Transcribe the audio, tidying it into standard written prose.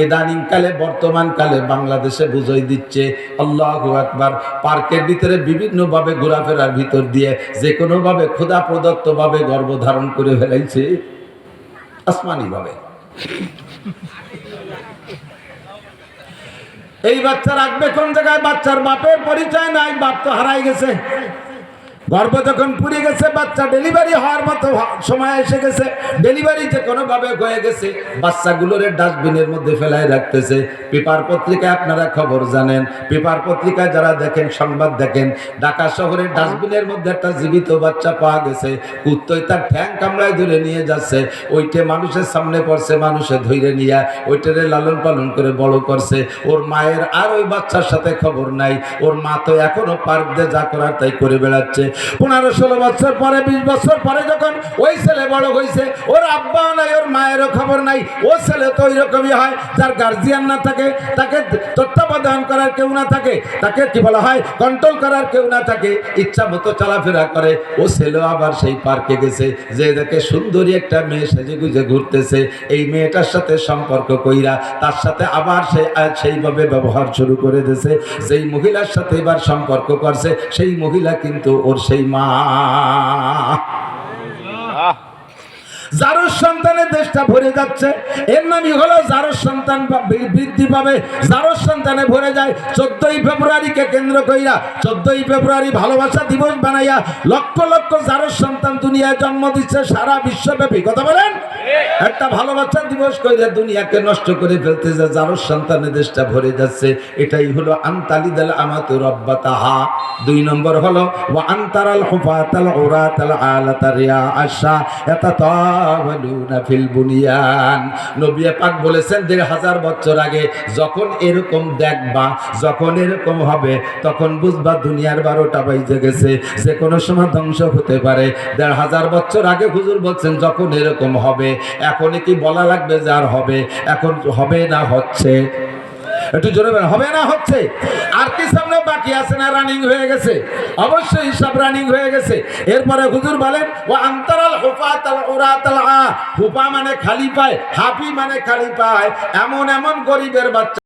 ইদানিং কালে বর্তমান কালে বাংলাদেশে বুঝাই দিচ্ছে আল্লাহু আকবার। পার্কের ভিতরে বিভিন্ন ভাবে ঘোরাফেরার ভিতর দিয়ে যে কোনো ভাবে খোদা প্রদত্ত ভাবে গর্ভধারণ করে ফেলাইছে, আসমানি ভাবে। এই বাচ্চা রাখবে কোন জায়গায়? বাচ্চার বাপের পরিচয় নাই, বাপ তো হারাই গেছে। গর্ভ যখন পুড়ে গেছে, বাচ্চা ডেলিভারি হওয়ার মতো সময় এসে গেছে, ডেলিভারি যে কোনো ভাবে হয়ে গেছে, বাচ্চাগুলোরে ডাস্টবিনের মধ্যে ফেলায় রাখতেছে। পেপার পত্রিকায় আপনারা খবর জানেন, পেপার পত্রিকায় যারা দেখেন, সংবাদ দেখেন, ঢাকা শহরের ডাস্টবিনের মধ্যে একটা জীবিত বাচ্চা পাওয়া গেছে। কুত্তই তার ঠ্যাং কামড়ায় ধরে নিয়ে যাচ্ছে, ওইটে মানুষের সামনে পড়ছে, মানুষে ধরে নিয়ে ওইটারে লালন পালন করে বড় করছে। ওর মায়ের আর ওই বাচ্চার সাথে খবর নাই। ওর মা তো এখনো পার্ক দিয়ে যা করার তাই করে বেড়াচ্ছে। 15-16 বছর পরে, 20 বছর পরে যখন ওই ছেলে বড় হয়েছে, ওর আব্বাও নাই, ওর মায়েরও খবর নাই। ও ছেলে তো ওই রকমই হয়, যার গার্জিয়ান না থাকে, তাকে তত্ত্বাবধান করার কেউ না থাকে, তাকে কি বলা হয়, কন্ট্রোল করার কেউ না থাকে, ইচ্ছা মতো চলাফেরা করে। ও ছেলে আবার সেই পার্কে গেছে, যে দেখে সুন্দরী একটা মেয়ে সেজে গুজে ঘুরতেছে, এই মেয়েটার সাথে সম্পর্ক কইরা তার সাথে আবার সেইভাবে ব্যবহার শুরু করে দিয়েছে। যেই মহিলার সাথে এবার সম্পর্ক করছে, সেই মহিলা কিন্তু ওর সেই মা। জারুর সন্তানের দেশটা ভরে যাচ্ছে, এর নামই হলো জারুর সন্তান বৃদ্ধি পাবে, জারুর সন্তানে ভরে যায়। 14ই ফেব্রুয়ারিকে কেন্দ্র কইরা, 14ই ফেব্রুয়ারি ভালোবাসা দিবস বানাইয়া লক্ষ লক্ষ জারুর সন্তান দুনিয়ায় জন্ম দিচ্ছে সারা বিশ্বব্যাপী। কথা বলেন, একটা ভালোবাসা দিবস কইরা দুনিয়াকে নষ্ট করে ফেলতেছে, জারুর সন্তানের দেশটা ভরে যাচ্ছে। এটাই হলো আনতালিদাল আমাতু রাব্বাতাহা। 2 নম্বর হলো ওয়া আনতারাল হুফাতাল উরাতাল আলাতা রিয়া আশা ইয়াতাতাওয়ালুনা ফিল বুনিয়ান। নবী পাক বলেছেন 1500 বছর আগে, যখন এরকম দেখবা, যখন এরকম হবে, তখন বুঝবা দুনিয়ার 12টা বাজে গেছে, যে কোনো সময় ধ্বংস হতে পারে। 1500 বছর আগে হুজুর বলছেন যখন এরকম হবে। এখন কি বলা লাগবে যে আর হবে? এখন হবে না হচ্ছে? একটু জোরে বলেন, হবে না হচ্ছে? আর কি সামনে বাকি আছে? না রানিং হয়ে গেছে? অবশ্যই সব রানিং হয়ে গেছে। এরপরে হুজুর বলেন ওয়া আনতারাল হুফাতাল উরাতাল হুফা মানে খালি পায়, হাফি মানে খালি পায়। এমন এমন গরিবের বাচ্চা